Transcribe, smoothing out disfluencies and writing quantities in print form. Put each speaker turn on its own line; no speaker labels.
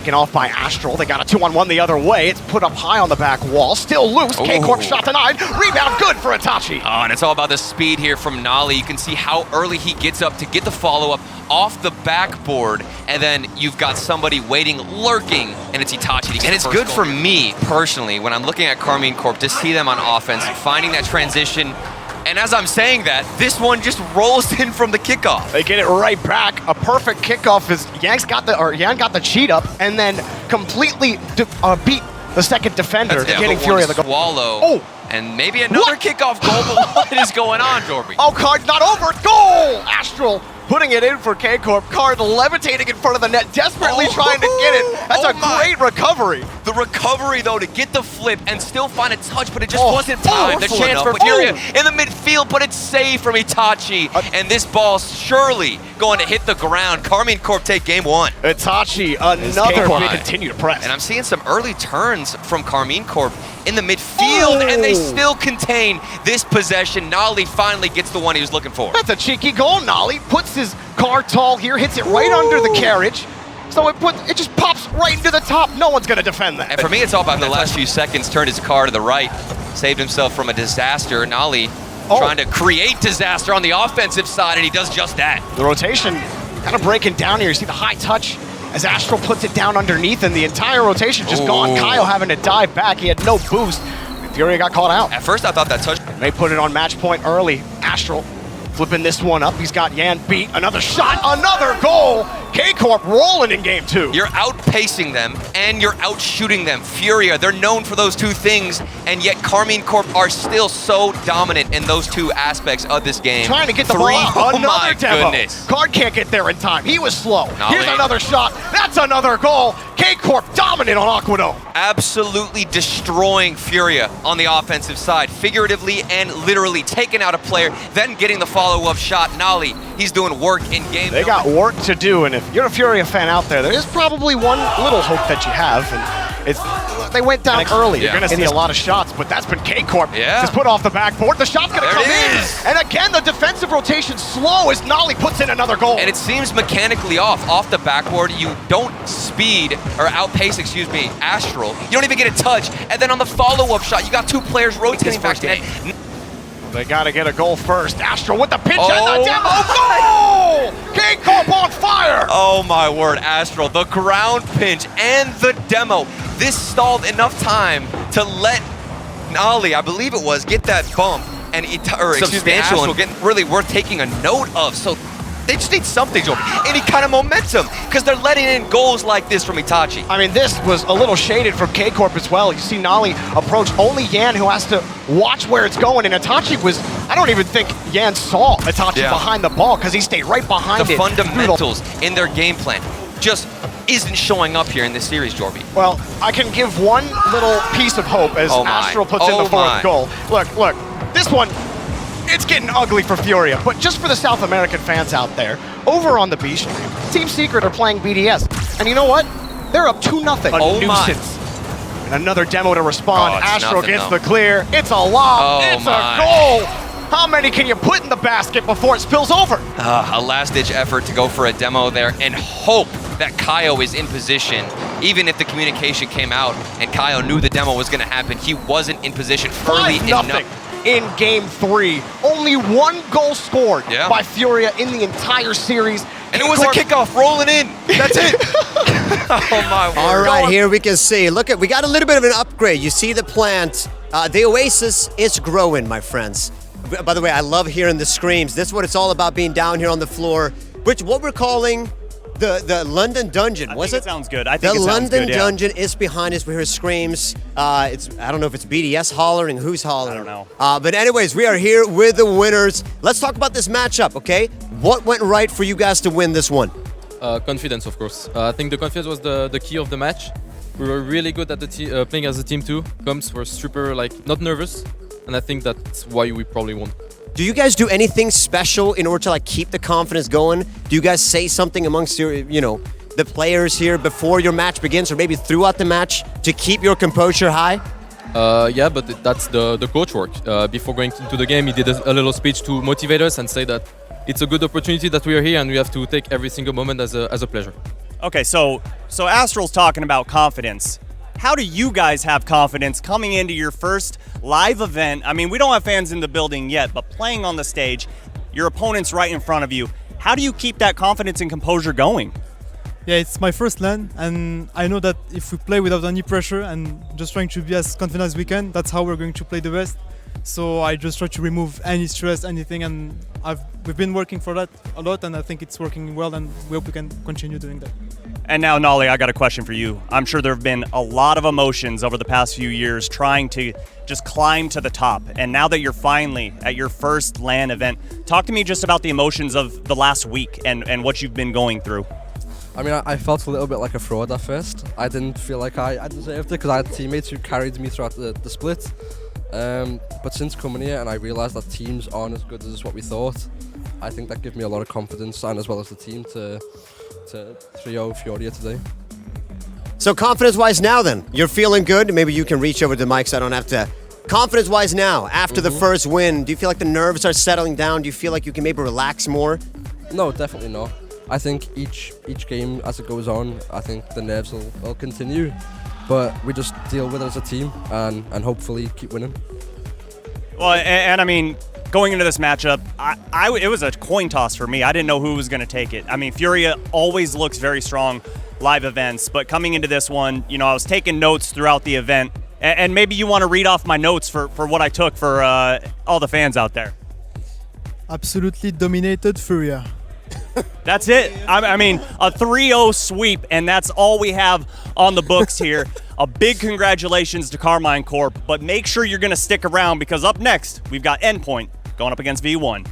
Taken off by Astral. They got a 2-on-1 the other way. It's put up high on the back wall. Still loose. KCorp shot denied. Rebound good for Itachi.
Oh, and it's all about the speed here from Nolly. You can see how early he gets up to get the follow-up off the backboard. And then you've got somebody waiting, lurking, and it's Itachi. And it's good for me, personally, when I'm looking at KCorp, to see them on offense, finding that transition. And as I'm saying that, this one just rolls in from the kickoff.
They get it right back. A perfect kickoff is Yan got the cheat up and then completely beat the second defender, getting Furia the goal.
Swallow.
Oh!
And maybe another kickoff goal, but what is going on, Jorby?
Oh, Card's not over. Goal! Astral putting it in for KCorp. Card levitating in front of the net, desperately trying to get it. That's a great recovery.
The recovery, though, to get the flip and still find a touch, but it just wasn't timed. The chance for
enough.
Furia in the midfield, but it's saved from Itachi. And this ball surely going to hit the ground. KCorp take game one.
Itachi, another continue to press.
And I'm seeing some early turns from KCorp in the midfield, and they still contain this possession. Nolly finally gets the one he was looking for.
That's a cheeky goal. Nolly puts his car tall here, hits it right under the carriage. So it just pops right into the top. No one's going to defend that.
And for me, it's all about the last few seconds. Turned his car to the right, saved himself from a disaster. Nolly trying to create disaster on the offensive side, and he does just that.
The rotation kind of breaking down here. You see the high touch as Astral puts it down underneath, and the entire rotation just gone. Kyle having to dive back. He had no boost. Furia got caught out.
At first, I thought that touch.
They put it on match point early. Astral flipping this one up. He's got Yan beat. Another shot, another goal. KCorp rolling in game two.
You're outpacing them and you're outshooting them. Furia, they're known for those two things, and yet KCorp are still so dominant in those two aspects of this game.
Trying to get the ball out.
Oh
another
my
demo.
goodness.
Card can't get there in time. He was slow.
Nolly.
Here's another shot. That's another goal. KCorp dominant on Aquadome.
Absolutely destroying Furia on the offensive side, figuratively and literally taking out a player, then getting the follow-up shot. Nolly, he's doing work in game.
They got work to do, and if you're a Furia fan out there, there is probably one little hope that you have, and it's they went down early. You're going to see a lot of shots, but that's been KCorp. Just put off the backboard. The shot's going to come in, and again, the defensive rotation slow as Nolly puts in another goal.
And it seems mechanically off the backboard. You don't speed or outpace, Astral. You don't even get a touch, and then on the follow-up shot, you got two players rotating back to net.
They got to get a goal first. Astral with the pinch and the demo. Goal! KCorp on fire!
Oh my word, Astral, the ground pinch and the demo. This stalled enough time to let Nolly, I believe it was, get that bump and substantial and getting really worth taking a note of. So they just need something, Jordan. Any kind of momentum, because they're letting in goals like this from Itachi.
I mean, this was a little shaded from KCorp as well. You see Nolly approach only Yan, who has to watch where it's going, and Itachi was, I don't even think Yan saw Itachi behind the ball, because he stayed right behind
the fundamentals in their game plan just isn't showing up here in this series, Jorby.
Well, I can give one little piece of hope as Astral puts in the fourth goal. Look, this one, it's getting ugly for Furia, but just for the South American fans out there, over on the B stream, Team Secret are playing BDS. And you know what? They're up 2-0. A nuisance. And another demo to respond. Astral gets the clear. It's a lob. It's a goal. How many can you put in the basket before it spills over?
A last-ditch effort to go for a demo there and hope that Kaio is in position. Even if the communication came out and Kaio knew the demo was going to happen, he wasn't in position early enough.
In game 3, only one goal scored by Furia in the entire series.
And it was a kickoff rolling in. That's it. Oh my word.
All right, here we can see. Look, we got a little bit of an upgrade. You see the plant. The Oasis is growing, my friends. By the way, I love hearing the screams. This is what it's all about, being down here on the floor, which what we're calling the London Dungeon, was it?
It sounds good. I think
the
it sounds
London
good,
Dungeon is behind us. We hear screams. I don't know if it's BDS hollering, who's hollering.
I don't know.
But anyways, we are here with the winners. Let's talk about this matchup, okay? What went right for you guys to win this one?
Confidence, of course. I think the confidence was the key of the match. We were really good at the playing as a team too. Comps were super, not nervous. And I think that's why we probably won.
Do you guys do anything special in order to keep the confidence going? Do you guys say something amongst your, the players here before your match begins, or maybe throughout the match, to keep your composure high?
Yeah, but that's the coach work. Before going into the game, he did a little speech to motivate us and say that it's a good opportunity that we are here and we have to take every single moment as a pleasure.
Okay, so Astral's talking about confidence. How do you guys have confidence coming into your first live event? I mean, we don't have fans in the building yet, but playing on the stage, your opponent's right in front of you. How do you keep that confidence and composure going?
Yeah, it's my first LAN, and I know that if we play without any pressure and just trying to be as confident as we can, that's how we're going to play the best. So I just try to remove any stress, anything, and we've been working for that a lot, and I think it's working well, and we hope we can continue doing that.
And now, Nolly, I got a question for you. I'm sure there have been a lot of emotions over the past few years trying to just climb to the top. And now that you're finally at your first LAN event, talk to me just about the emotions of the last week and what you've been going through.
I mean, I felt a little bit like a fraud at first. I didn't feel like I deserved it because I had teammates who carried me throughout the split. But since coming here and I realised that teams aren't as good as what we thought, I think that gave me a lot of confidence, and as well as the team, to 3-0 Furia today.
So confidence-wise now then, you're feeling good? Maybe you can reach over to the mic so I don't have to. Confidence-wise now, after the first win, do you feel like the nerves are settling down? Do you feel like you can maybe relax more?
No, definitely not. I think each game as it goes on, I think the nerves will continue. But we just deal with it as a team and hopefully keep winning.
Well, and I mean, going into this matchup, it was a coin toss for me. I didn't know who was going to take it. I mean, Furia always looks very strong live events, but coming into this one, you know, I was taking notes throughout the event, and maybe you want to read off my notes for what I took for all the fans out there.
Absolutely dominated Furia.
That's it. I mean, a 3-0 sweep, and that's all we have on the books here. A big congratulations to KCorp, but make sure you're going to stick around because up next, we've got Endpoint going up against V1.